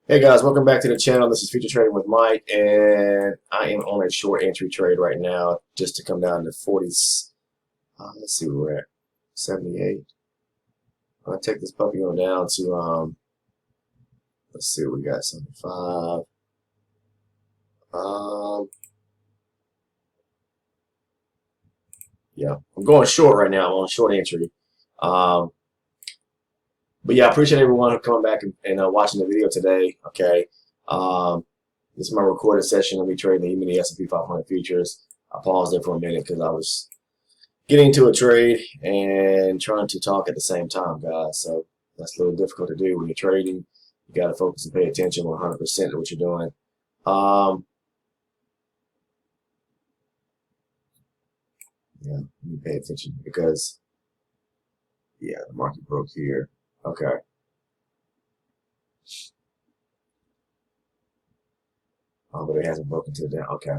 Hey guys, welcome back to the channel. This is Future Trading with Mike, and I am on a short entry trade right now, just to come down to 40s. Let's see where we're at, 78. I'll take this puppy on down to let's see, we got 75. Um, yeah, I'm going short right now. I'm on a short entry. Um, but yeah, I appreciate everyone who coming back and watching the video today. Okay, um, this is my recorded session. I'll be trading the Emini S&P 500 futures. I paused there for a minute because I was getting into a trade and trying to talk at the same time, guys. So that's a little difficult to do when you're trading. You got to focus and pay attention 100% to what you're doing. Um, yeah, you pay attention because, yeah, the market broke here. Okay. But it hasn't broken to the down. Okay.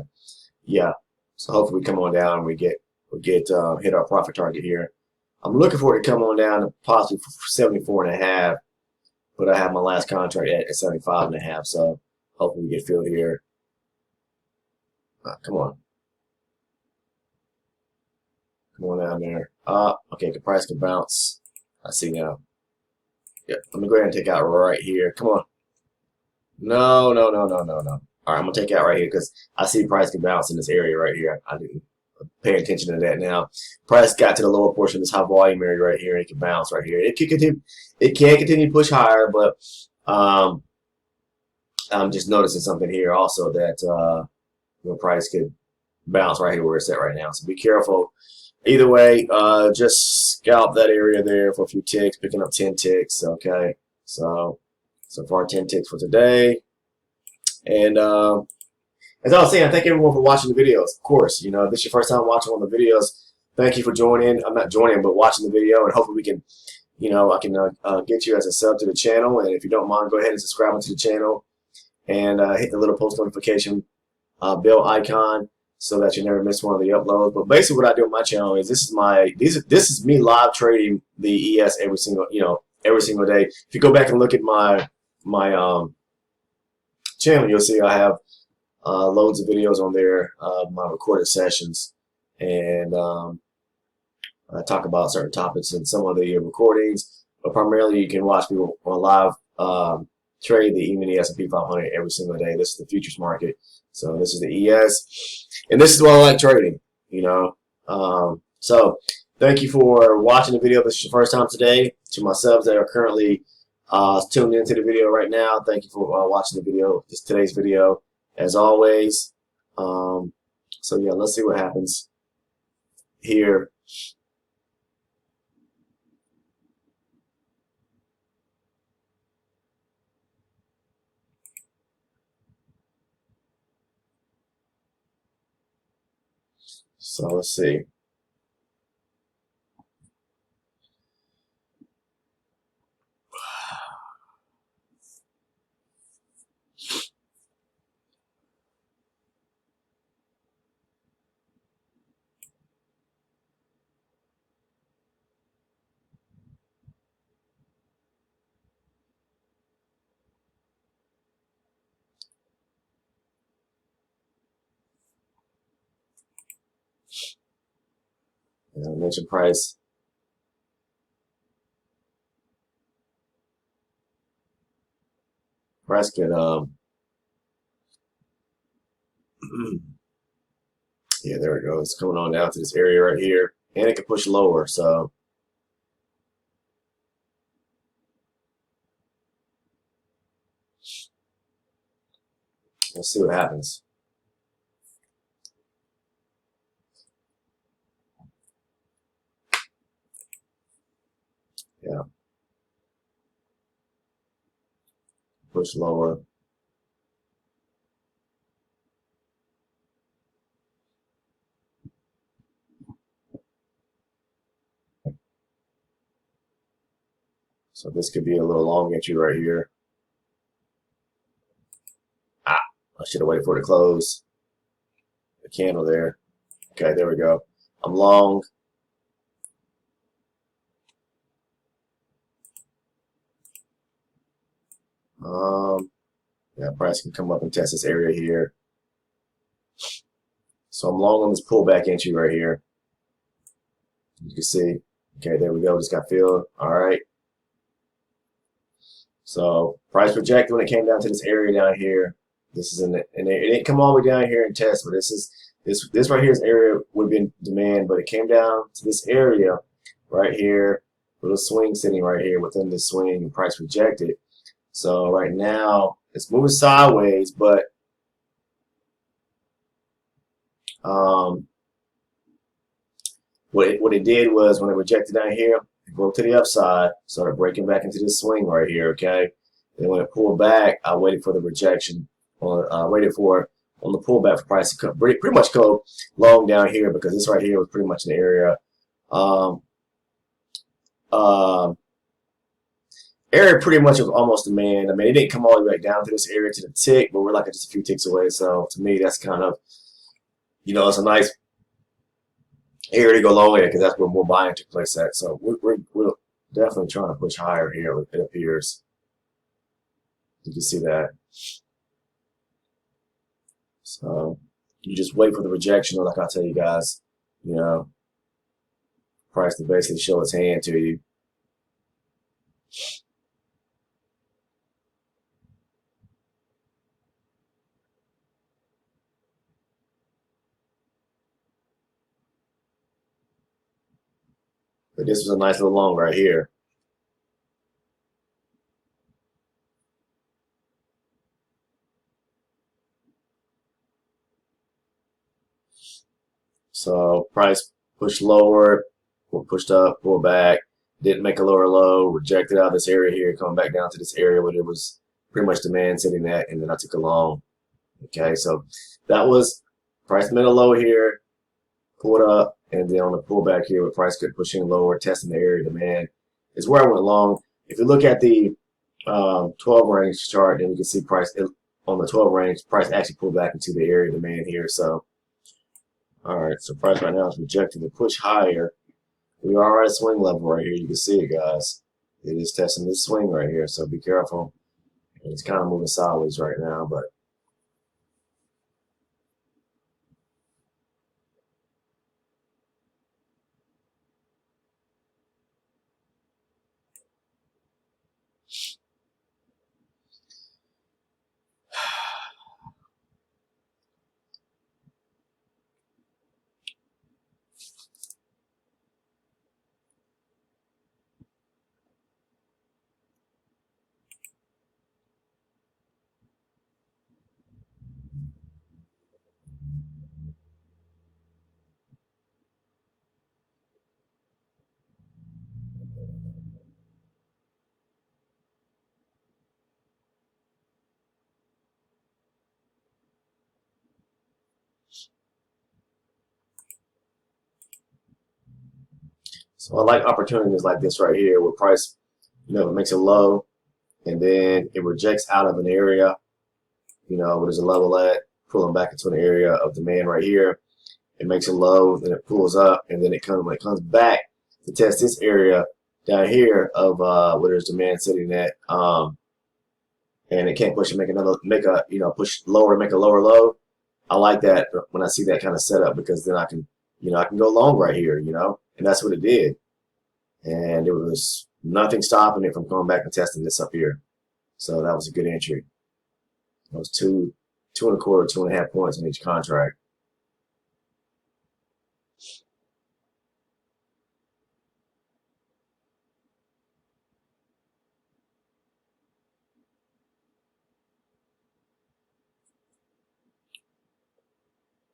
Yeah. So hopefully we come on down and we get hit our profit target here. I'm looking for it to come on down to possibly 74.5, but I have my last contract at 75.5. So hopefully we get filled here. Come on. Come on down there. Okay, the price can bounce. I see now. Yeah, let me go ahead and take out right here. Come on. No, no, no, no, no, no. All right, I'm gonna take out right here because I see price can bounce in this area right here. I didn't pay attention to that now. Price got to the lower portion of this high volume area right here, and it can bounce right here. It can continue. It can continue to push higher, but um, I'm just noticing something here also that price could bounce right here where it's at right now. So be careful. Either way, just scalp that area there for a few ticks, picking up 10 ticks. Okay, so far 10 ticks for today. And as I was saying, thank everyone for watching the videos. Of course, if this is your first time watching one of the videos, thank you for joining. I'm not joining, but watching the video, and hopefully we can, I can get you as a sub to the channel. And if you don't mind, go ahead and subscribe to the channel and hit the little post notification bell icon so that you never miss one of the uploads. But basically, what I do on my channel is this is me live trading the ES every single day. If you go back and look at my channel, you'll see I have loads of videos on there, my recorded sessions, and I talk about certain topics in some of the recordings. But primarily, you can watch me on live trade the Emini S&P 500 every single day. This is the futures market. So this is the ES, and this is what I like trading. So thank you for watching the video. This is your first time today. To my subs that are currently tuned into the video right now, thank you for watching the video, today's video, as always. So yeah, let's see what happens here. So let's see. I mentioned price. Price could yeah, there it goes. It's coming on down to this area right here, and it can push lower. So we'll see what happens. Yeah, push lower. So this could be a little long entry right here. Ah, I should have waited for it to close. The candle there. Okay, there we go. I'm long. Um, Yeah, price can come up and test this area here. So I'm long on this pullback entry right here. You can see. Okay, there we go. Just got filled. All right. So price rejected when it came down to this area down here. This is in the, and it didn't come all the way down here and test, but this right here's area would have been demand, but it came down to this area right here, little swing sitting right here within the swing, and price rejected. So right now it's moving sideways, but what it did was when it rejected down here, it broke to the upside, started breaking back into this swing right here. Okay, and when it pulled back, I waited for the rejection, or waited for it on the pullback for price to come, pretty much go long down here, because this right here was pretty much an area. Um, um, Area pretty much was almost demand. I mean, it didn't come all the way back down to this area to the tick, but we're like just a few ticks away. So to me, that's kind of, it's a nice area to go long in, because that's where more buying took place at. So we're definitely trying to push higher here, it appears. You can see that. So you just wait for the rejection, or like I tell you guys, price to basically show its hand to you. But this was a nice little long right here. So price pushed lower, pushed up, pulled back, didn't make a lower low, rejected out of this area here, coming back down to this area where there was pretty much demand sitting at, and then I took a long. Okay, so that was price made a low here, pulled up, and then on the pullback here with price kept pushing lower, testing the area demand is where I went long. If you look at the 12 range chart, then you can see price on the 12 range, price actually pulled back into the area demand here. So, all right, so price right now is rejecting the push higher. We are at a swing level right here. You can see it, guys. It is testing this swing right here, so be careful. It's kind of moving sideways right now, but so I like opportunities like this right here where price, it makes a low and then it rejects out of an area, where there's a level at, pulling back into an area of demand right here. It makes a low, then it pulls up, and then when it comes back to test this area down here of where there's demand sitting at, and it can't push and push lower to make a lower low. I like that when I see that kind of setup, because then I can go long right here, and that's what it did. And there was nothing stopping it from coming back and testing this up here. So that was a good entry. It was two and a quarter, 2.5 points in each contract.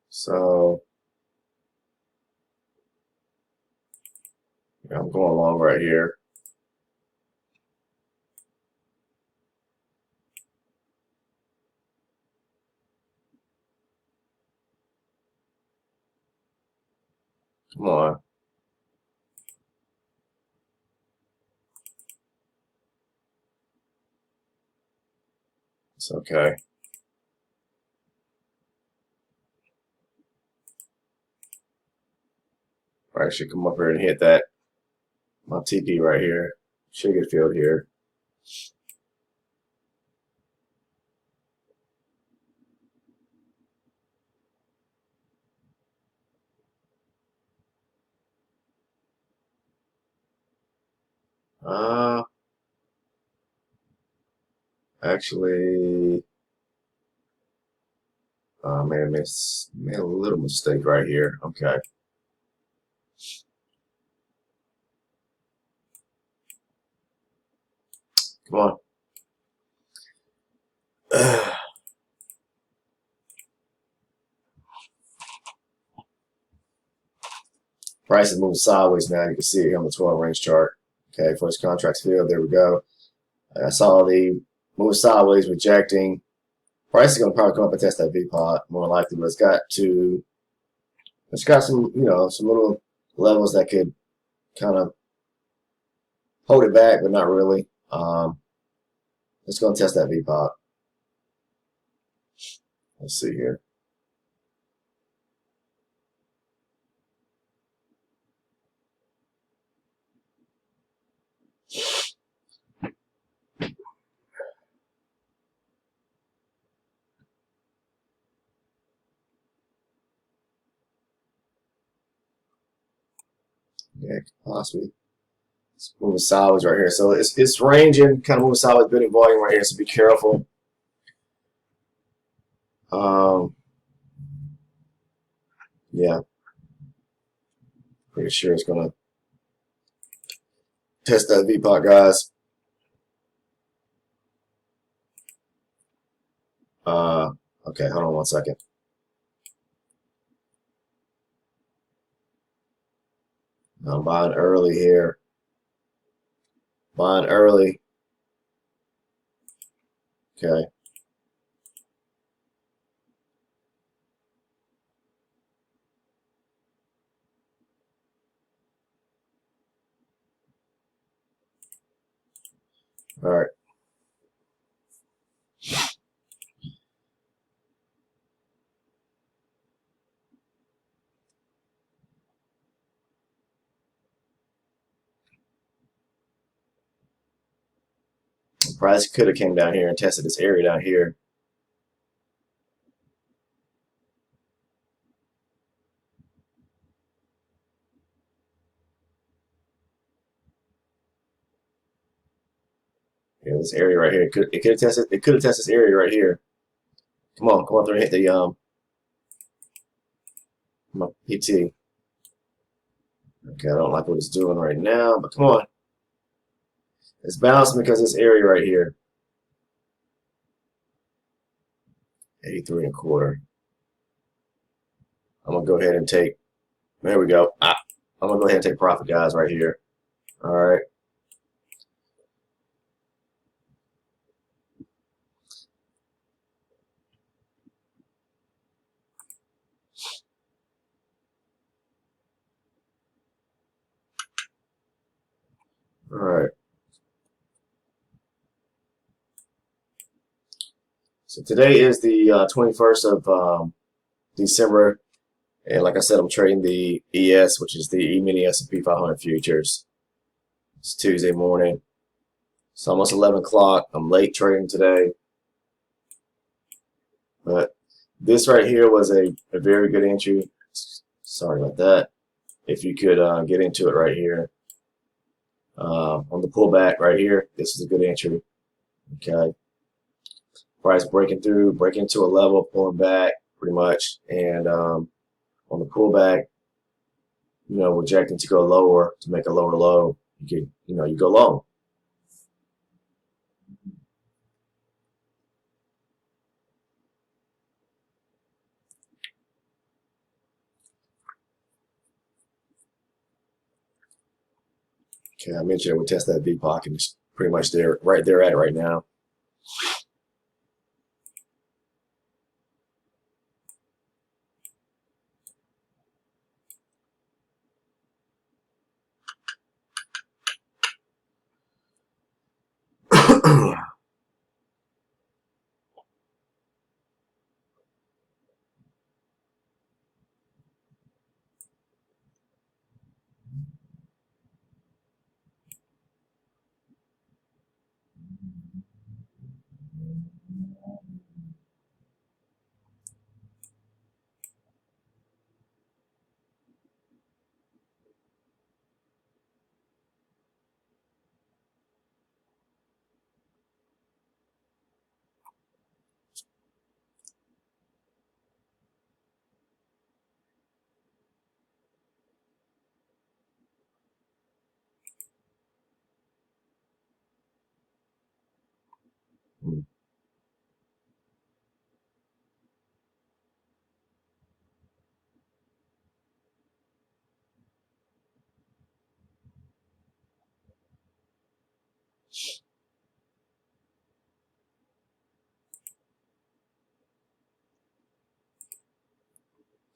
So I'm going along right here. Come on. It's okay. I should come up here and hit that. My TP right here. Should get filled here. Uh, actually, made a little mistake right here. Okay, come on. Price is moving sideways now. You can see it here on the 12 range chart. Okay, first contracts filled. There we go. I saw the move sideways, rejecting. Price is going to probably come up and test that V pot more likely, but it's got some, some little levels that could kind of hold it back, but not really. It's going to test that V pot. Let's see here. Yeah, possibly. It's moving sideways right here. So it's ranging, kind of moving sideways, bidding volume right here. So be careful. Um, yeah, pretty sure it's gonna test that V pot, guys. Okay, hold on one second. I'm buying early here. Buying early. Okay. All right. Price could have came down here and tested this area down here. Yeah, this area right here. It could have tested. It could have tested this area right here. Come on through and hit the PT. Okay, I don't like what it's doing right now, but come on. It's bouncing because this area right here. 83 and a quarter. I'm gonna go ahead and take. There we go. I'm gonna go ahead and take profit, guys, right here. All right. All right. So today is the 21st of December, and like I said, I'm trading the ES, which is the Emini S&P 500 futures. It's Tuesday morning. It's almost 11 o'clock. I'm late trading today, but this right here was a very good entry. Sorry about that. If you could get into it right here on the pullback right here, this is a good entry. Okay, price breaking through, breaking to a level, pulling back pretty much, and on the pullback, rejecting to go lower to make a lower low. You go long. Okay, I mentioned we test that V pocket, and it's pretty much there, right there at it right now.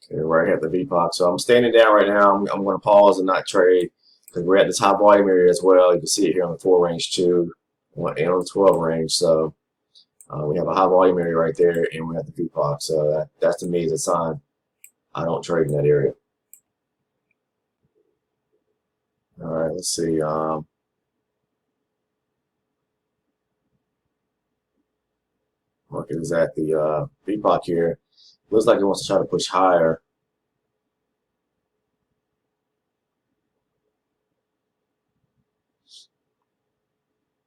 Okay, right here at the VPOC. So I'm standing down right now. I'm going to pause and not trade because we're at this high volume area as well. You can see it here on the 4 range too, and on the 12 range. So we have a high volume area right there, and we're at the VPOC. So that's to me is a sign I don't trade in that area. All right, let's see. Market is at the VPOC here. Looks like it wants to try to push higher.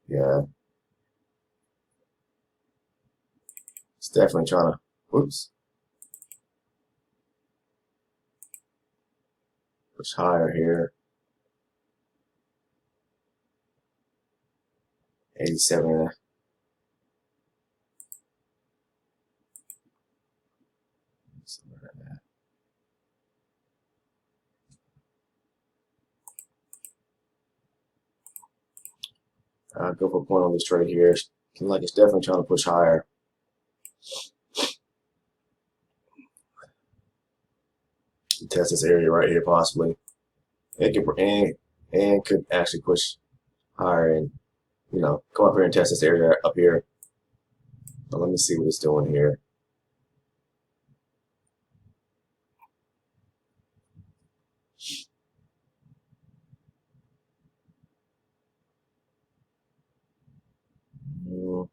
Yeah, it's definitely trying to. Whoops. Push higher here. 87. Go for a point on this trade here. Seems like it's definitely trying to push higher. Test this area right here possibly. It could and could actually push higher and come up here and test this area up here. But let me see what it's doing here. Mm,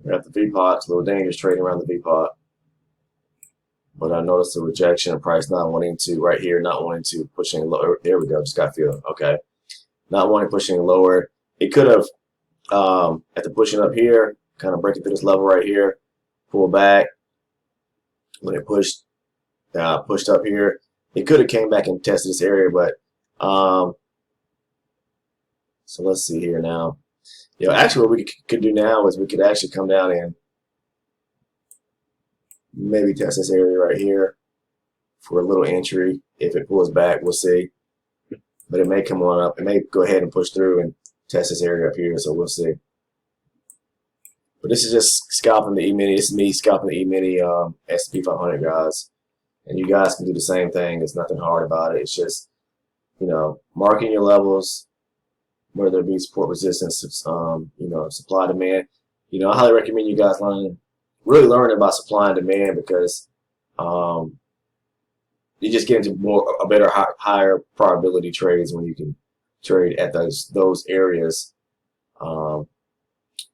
We're at the VPOT. It's a little dangerous trading around the VPOT. But I noticed a rejection of price not wanting to right here, not wanting to pushing lower. There we go. Just got feel. Okay. Not wanting pushing lower. It could have at the pushing up here, kind of breaking through this level right here, pull back. When it pushed up here, it could have came back and tested this area, but so let's see here now. Actually, what we could do now is we could actually come down and maybe test this area right here for a little entry. If it pulls back, we'll see. But it may come on up. It may go ahead and push through and test this area up here, so we'll see. But this is just scalping the E-mini. This is me scalping the E-mini S&P 500, guys. And you guys can do the same thing. There's nothing hard about it. It's just, marking your levels, whether it be support resistance, supply demand. I highly recommend you guys really learn about supply and demand because you just get into a better, higher probability trades when you can trade at those areas.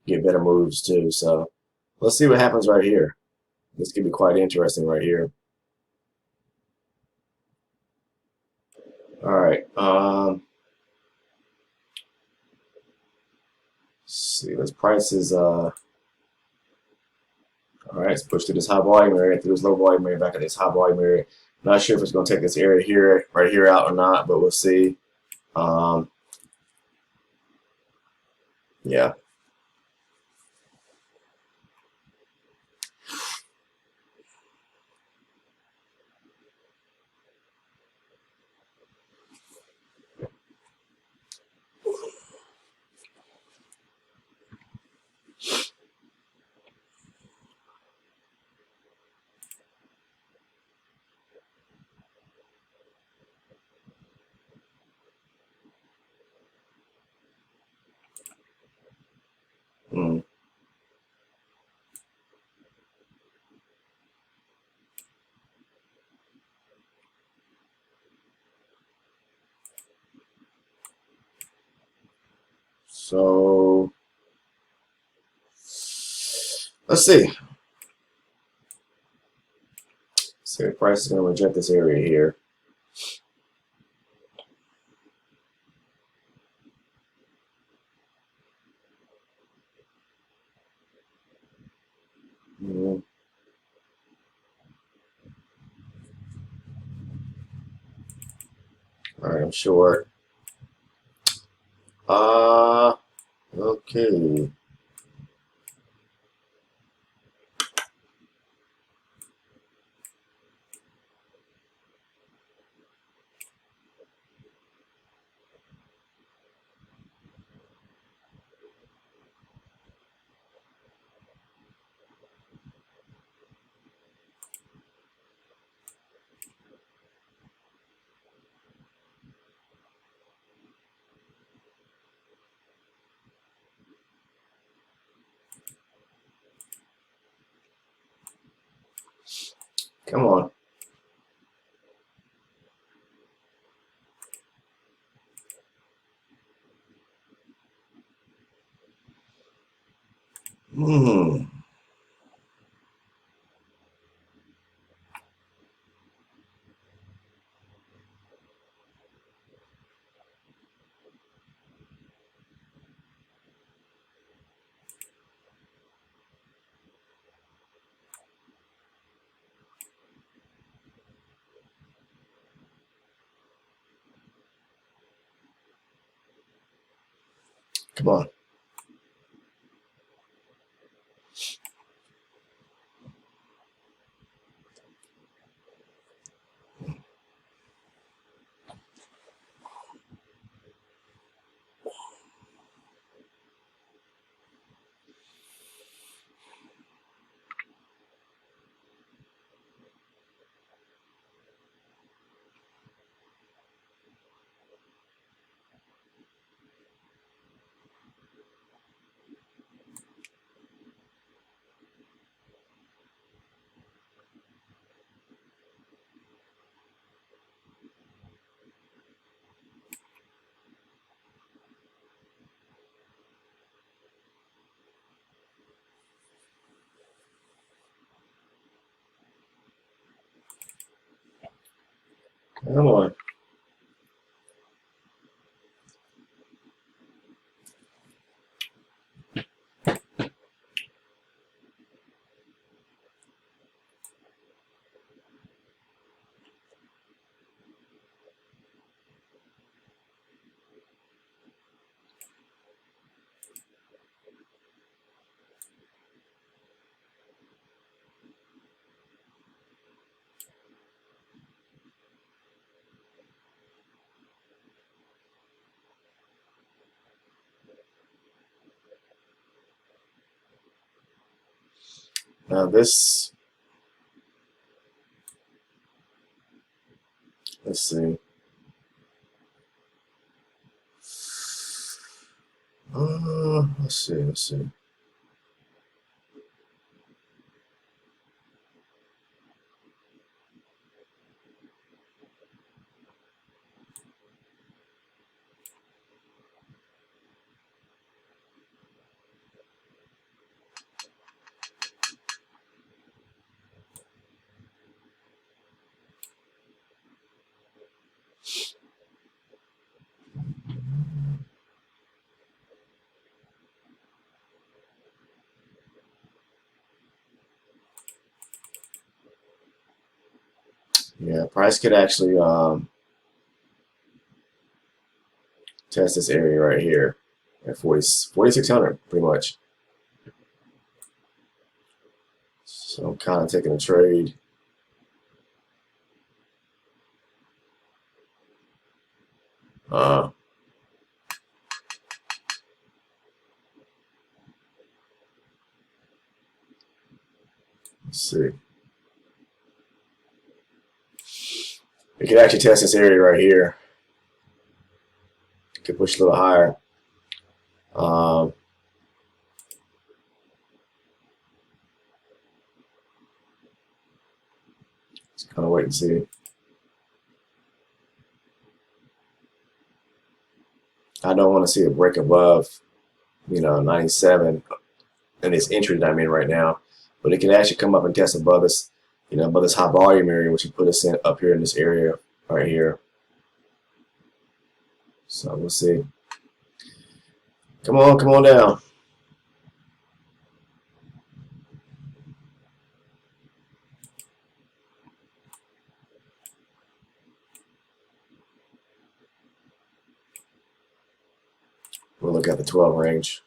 Get better moves too. So let's see what happens right here. This could be quite interesting right here. All right. Let's see. This price is all right. Let's push through this high volume area, through this low volume area, back at this high volume area. Not sure if it's going to take this area here, right here, out or not, but we'll see. Yeah. Mm. So let's see. See if price is going to reject this area here. Mm. All right, I'm short. Okay. Come on. Hmm. Come on. Come on. Now this, let's see. Let's see. Yeah, price could actually test this area right here at 4,600, pretty much. So I'm kind of taking a trade. Uh, let's see. We could actually test this area right here. Could push a little higher. Um, just kind of wait and see. I don't want to see a break above, 97 in this entry that I'm in right now. But it can actually come up and test above this, above this high volume area, which will put us in up here in this area right here. So we'll see. Come on down. We'll look at the 12 range.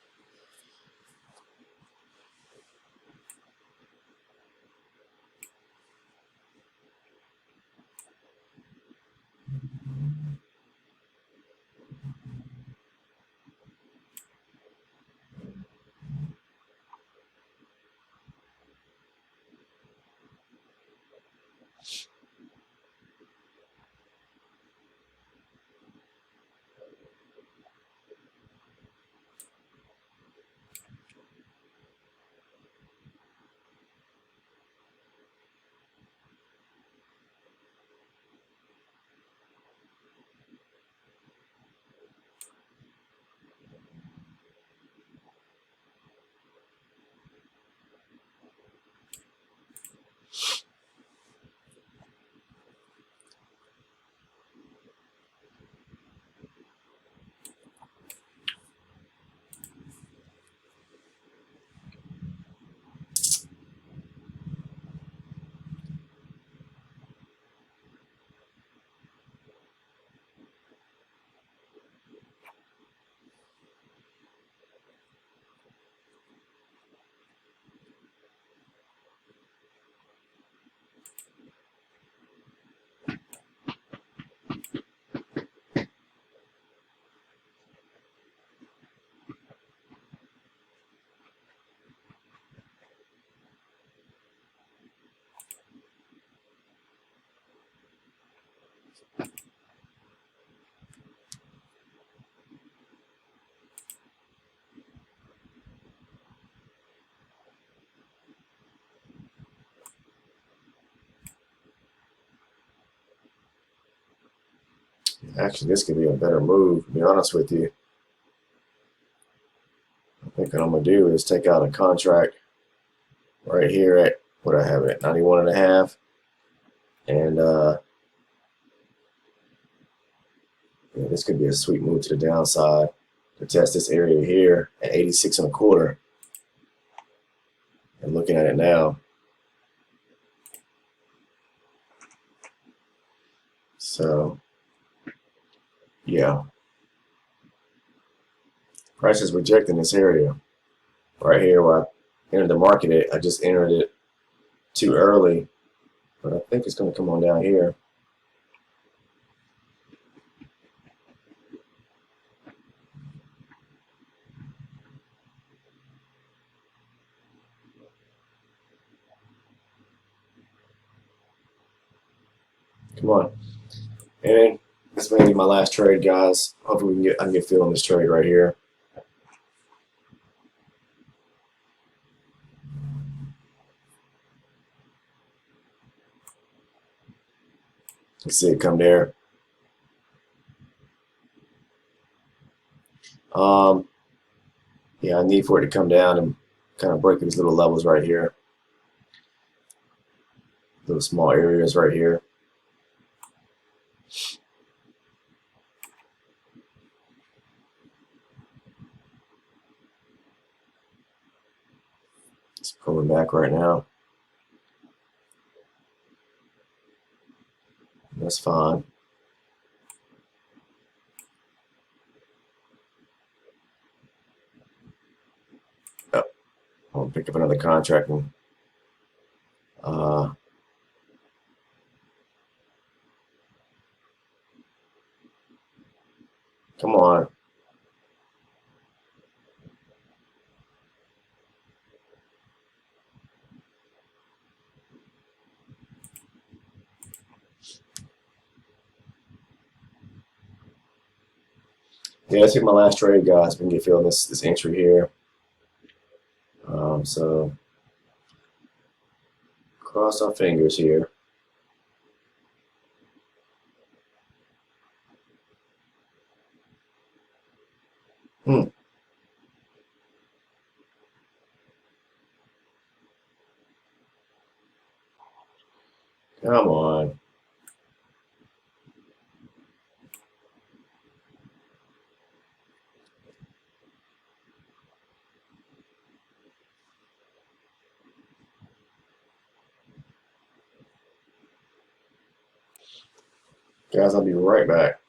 Actually, this could be a better move, to be honest with you. I think what I'm going to do is take out a contract right here at, what I have it, 91.5. And yeah, this could be a sweet move to the downside to test this area here at 86.25. And looking at it now. So, yeah. Price is rejecting this area right here where I entered the market at. I just entered it too early, but I think it's going to come on down here. Come on. And this may be my last trade, guys. Hopefully I can get feel on this trade right here. You see it come there. Yeah, I need for it to come down and kind of break these little levels right here. Little small areas right here. It's pulling back right now. That's fine. Oh, I'll pick up another contract and come on. Yeah, let's hit my last trade, guys. We can get feeling this entry here. So cross our fingers here. Hmm. Come on. Guys, I'll be right back.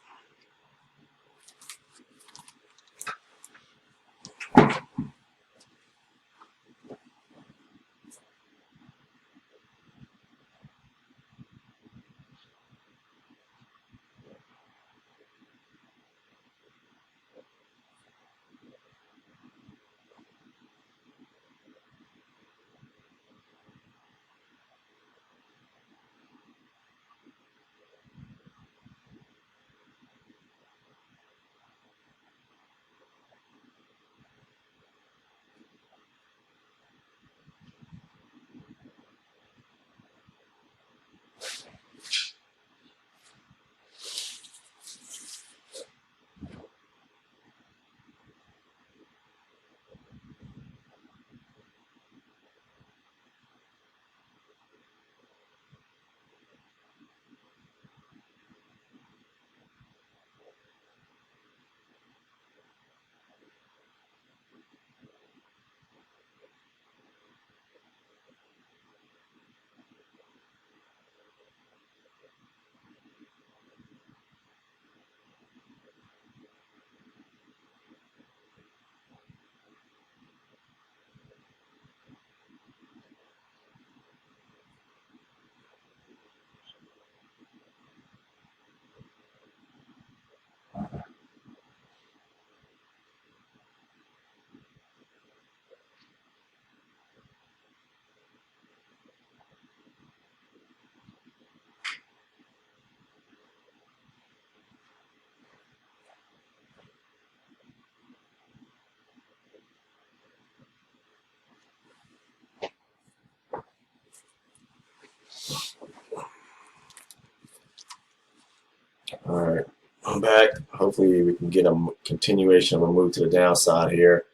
All right, I'm back. Hopefully we can get a continuation of a move to the downside here.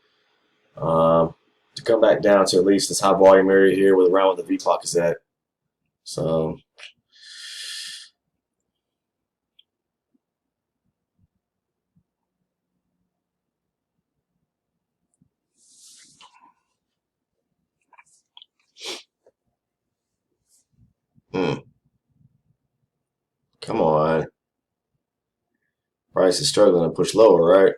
To come back down to at least this high volume area here with around where the V block is at. So hmm, come on. Price is struggling to push lower, right?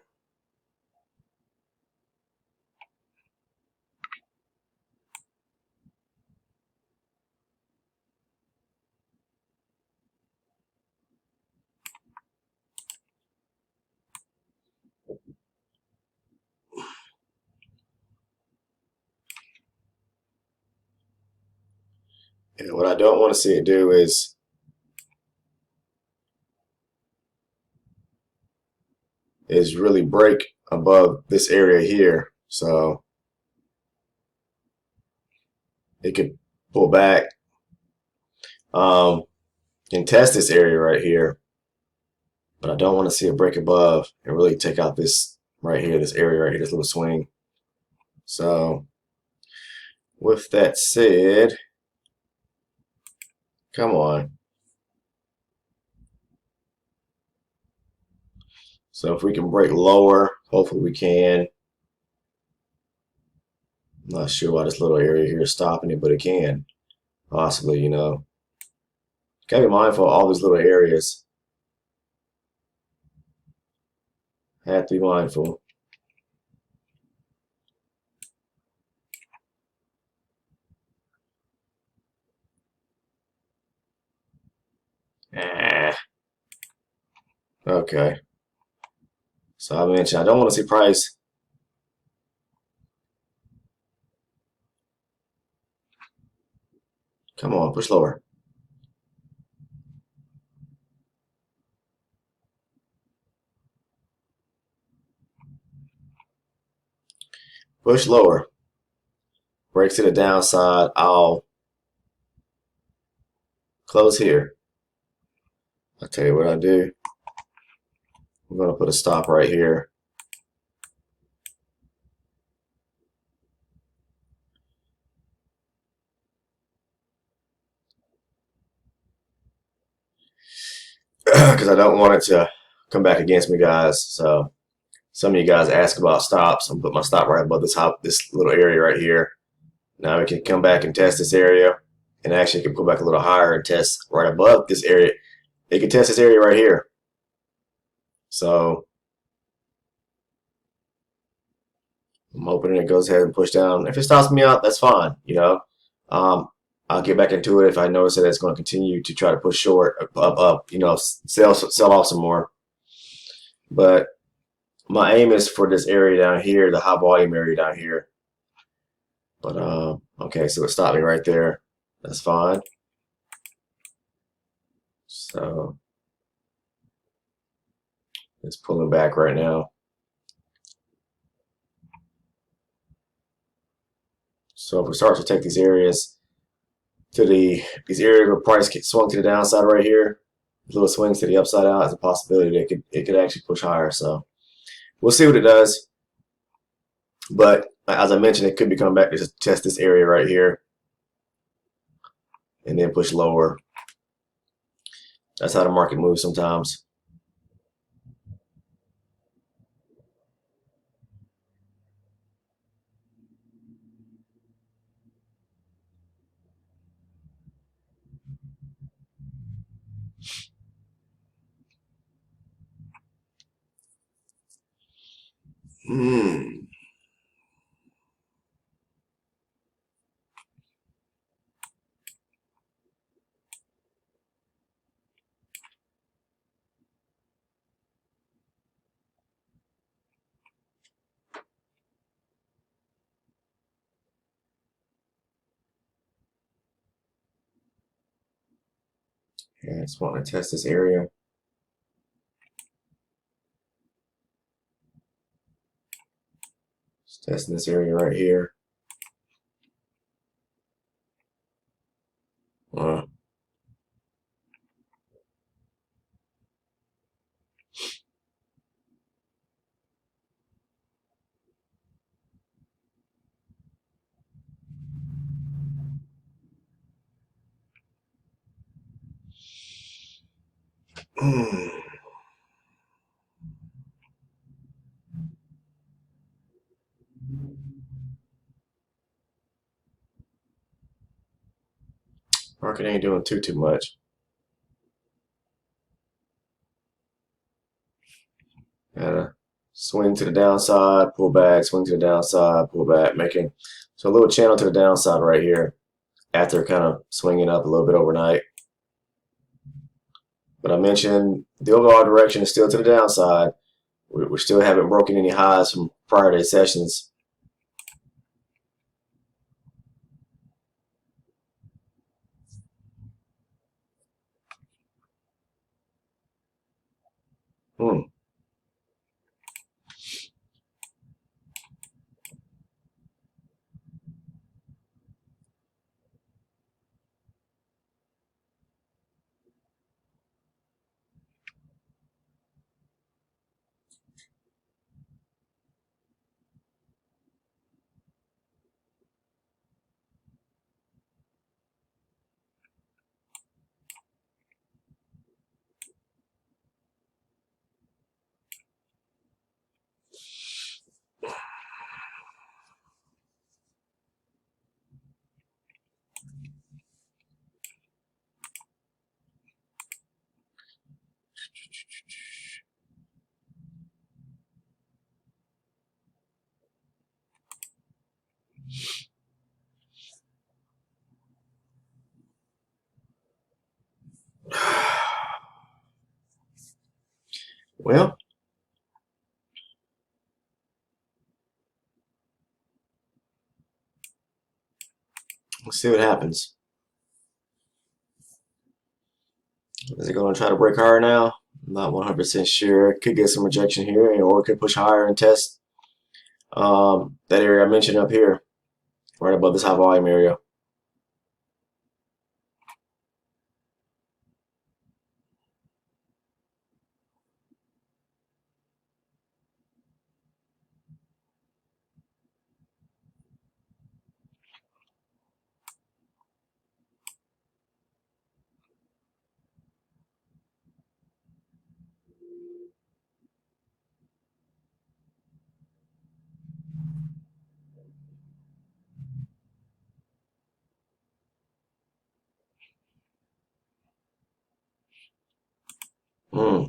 And what I don't want to see it do is really break above this area here. So it could pull back um, and test this area right here. But I don't want to see it break above and really take out this right here, this area right here, this little swing. So with that said, come on. So if we can break lower, hopefully we can. I'm not sure why this little area here is stopping it, but it can. Possibly, you know. Gotta be mindful of all these little areas. Have to be mindful. Ah, okay. So I mentioned I don't want to see price. Come on, push lower. Push lower. Breaks to the downside. I'll close here. I'll tell you what I do. I'm gonna put a stop right here. Because I don't want it to come back against me, guys. So some of you guys ask about stops. I'm gonna put my stop right above this little area right here. Now we can come back and test this area, and actually can pull back a little higher and test right above this area. It can test this area right here. So I'm hoping it goes ahead and push down. If it stops me out, that's fine. You know, um, I'll get back into it if I notice that it's going to continue to try to push short, up. You know, sell off some more. But my aim is for this area down here, the high volume area down here. But okay, so it stopped me right there. That's fine. So it's pulling back right now. So if we start to take these areas to these areas where price swung to the downside right here, little swings to the upside out, it's a possibility that it could actually push higher. So we'll see what it does. But as I mentioned, it could be coming back to just test this area right here and then push lower. That's how the market moves sometimes. Hmm. Yeah, I just want to test this area. Just testing this area right here. Uh, Market ain't doing too much. And swing to the downside, pull back, swing to the downside, pull back, making so a little channel to the downside right here after kind of swinging up a little bit overnight. But I mentioned the overall direction is still to the downside. We still haven't broken any highs from prior day sessions. Hmm. Well, let's see what happens. Is it going to try to break higher now? I'm not 100% sure. Could get some rejection here, or it could push higher and test that area I mentioned up here, right above this high volume area. Hmm.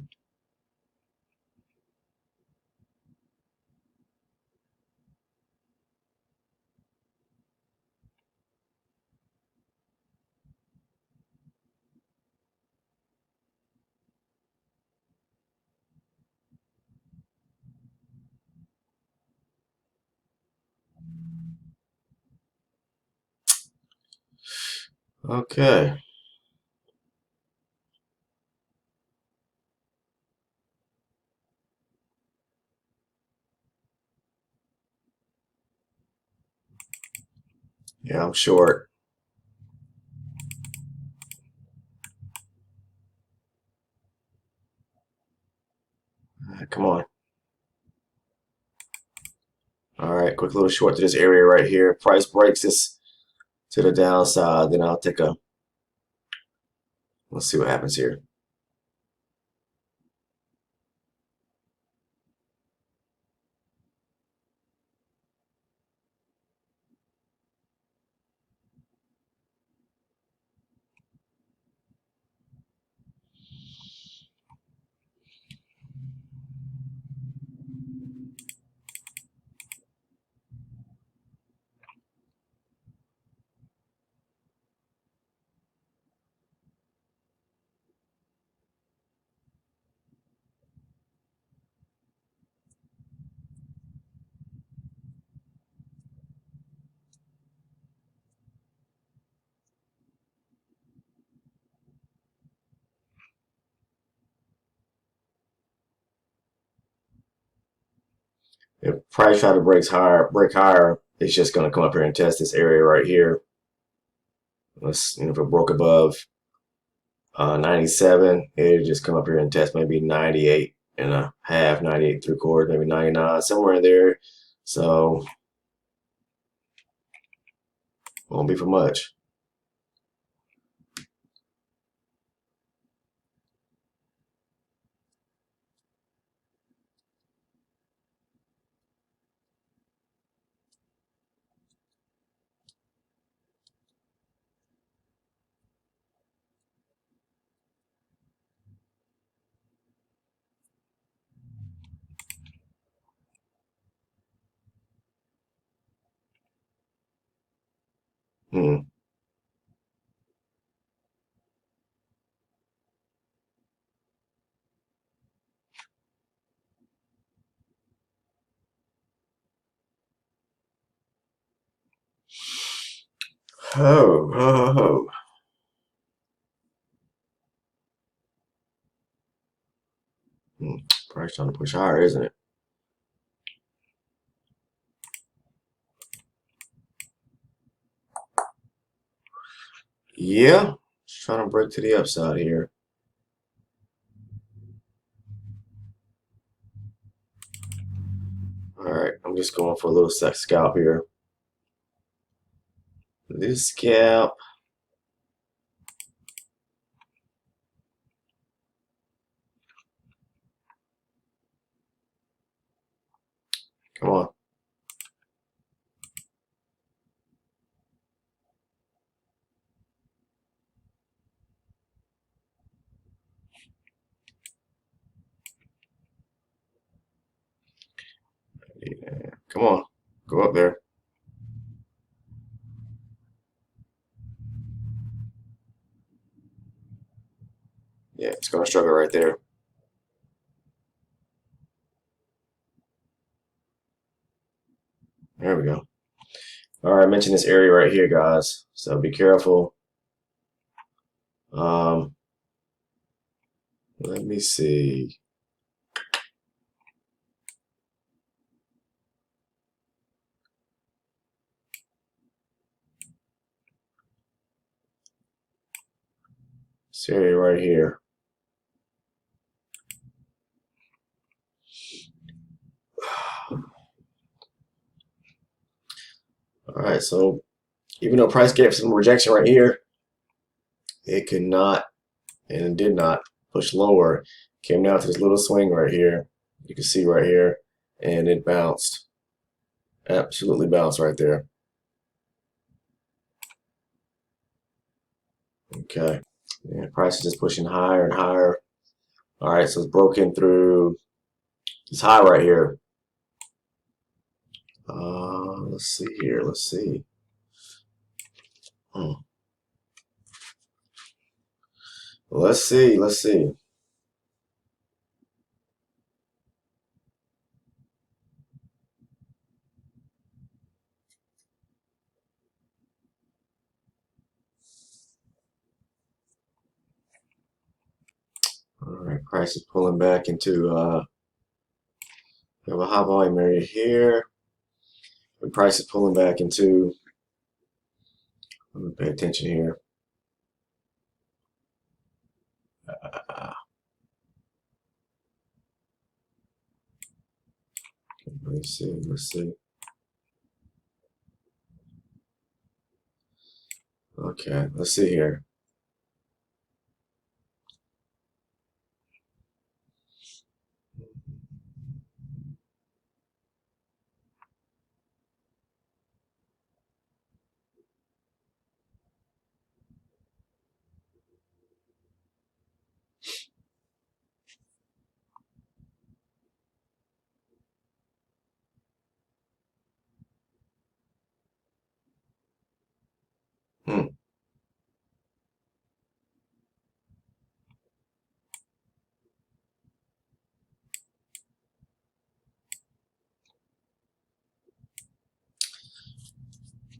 Okay. Yeah, I'm short. Come on. All right, quick little short to this area right here. Price breaks this to the downside, then I'll take a. Let's see what happens here. If price try to break higher, it's just going to come up here and test this area right here. Let's, if it broke above 97, it'll just come up here and test maybe 98 and a half, 98 3/4, maybe 99, somewhere in there. So won't be for much. Hmm. Oh. Hmm. Price trying to push higher, isn't it? Yeah. Just trying to break to the upside here. All right. I'm just going for a little scalp here. This scalp. Come on. Yeah. Come on. Go up there. Yeah, it's going to struggle right there. There we go. All right, I mentioned this area right here, guys. So be careful. Um, Let me see. This area right here. All right, so even though price gave some rejection right here, it could not and did not push lower. Came down to this little swing right here. You can see right here, and it bounced. Absolutely bounced right there. Okay. Yeah, price is just pushing higher and higher. All right, so it's broken through this high right here. Let's see here. Let's see. Hmm. Let's see. Let's see. All right, price is pulling back into we have a high volume area here. The price is pulling back into. Let me pay attention here. Uh, let's see. Let's see. Okay, let's see here. Hmm.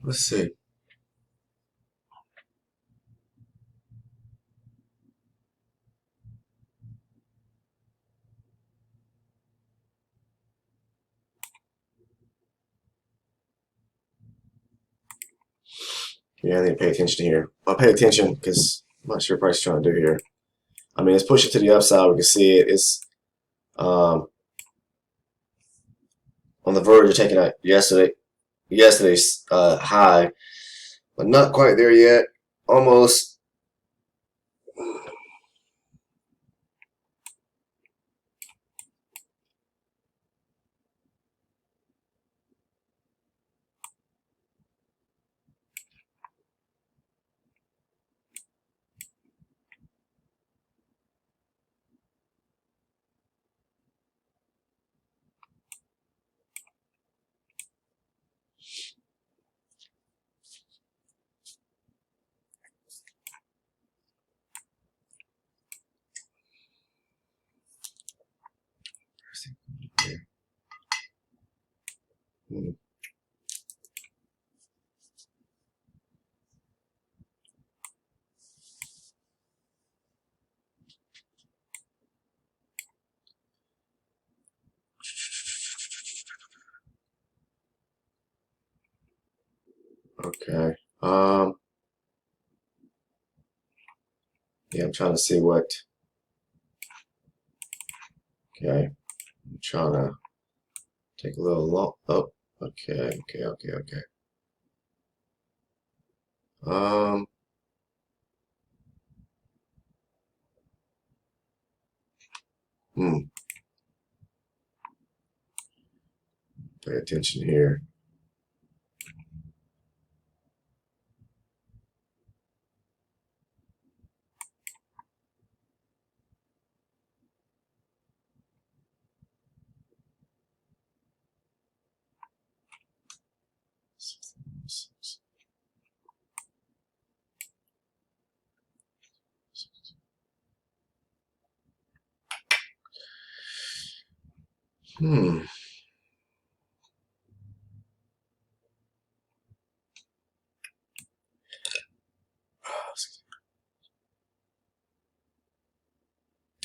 Let's see. Yeah, I need to pay attention here. I'll pay attention because I'm not sure what price is trying to do here. I mean, it's pushing to the upside. We can see it. It's um, on the verge of taking out yesterday's high, but not quite there yet. Almost. Hmm. Okay. Yeah, I'm trying to see what. Okay. I'm trying to take a little long. Oh, okay. Um, hmm. Pay attention here. Hmm.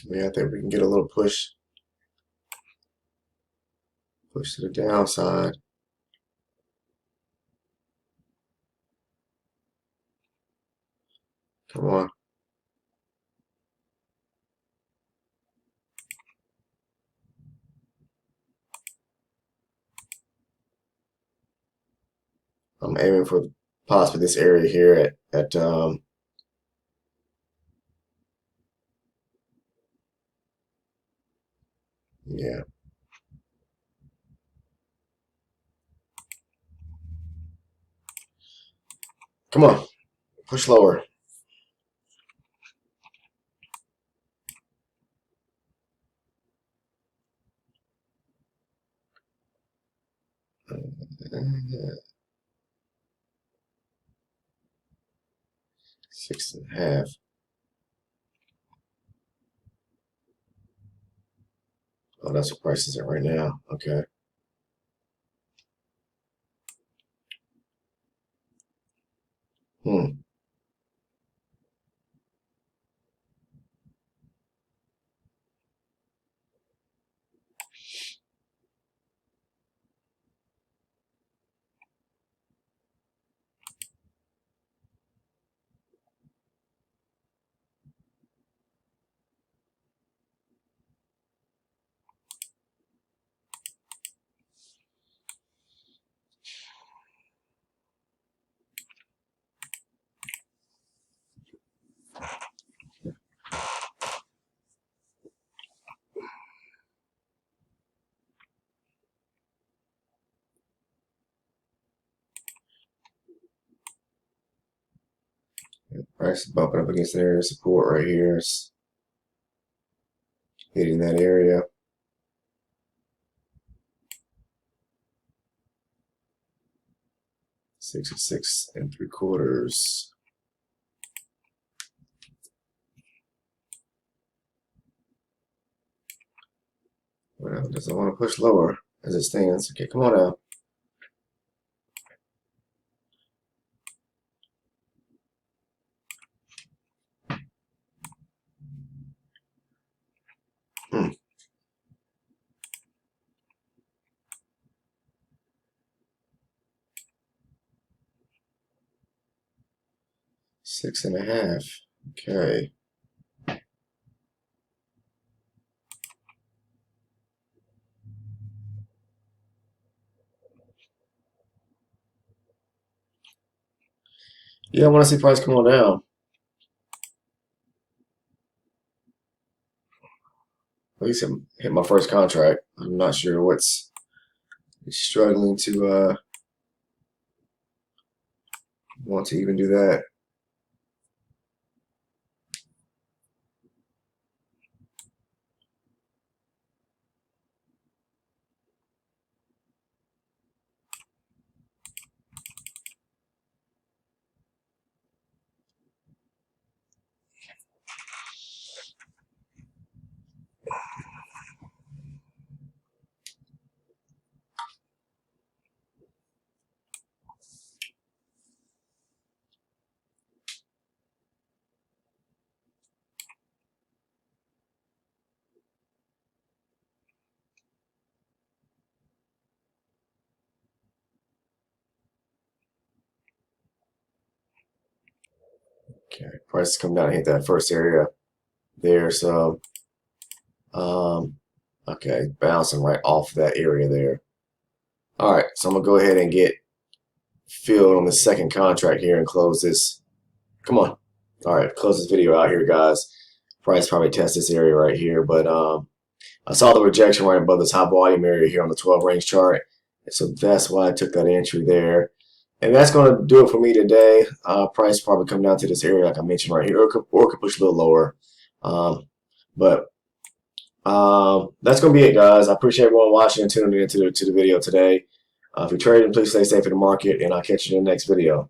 Yeah, I think we can get a little push to the downside. Come on. I'm aiming for possibly this area here at yeah. Come on. Push lower. Uh, 6.5. Oh, that's what price is at right now. Okay. Hmm. Price is bumping up against the area of support right here. It's hitting that area. 66.75. Well, doesn't want to push lower as it stands. Okay, come on out. Hmm. 6.5. Okay. Yeah, I want to see price come on down. At least hit my first contract. I'm not sure what's struggling to want to even do that. Okay, price come down and hit that first area there. So, okay, bouncing right off that area there. All right, so I'm gonna go ahead and get filled on the second contract here and close this. Come on. All right, close this video out here, guys. Price probably test this area right here, but I saw the rejection right above this high volume area here on the 12 range chart. So that's why I took that entry there. And that's going to do it for me today. Price probably come down to this area like I mentioned right here, or could push a little lower. But that's going to be it, guys. I appreciate everyone watching and tuning in to the video today. If you're trading, please stay safe in the market, and I'll catch you in the next video.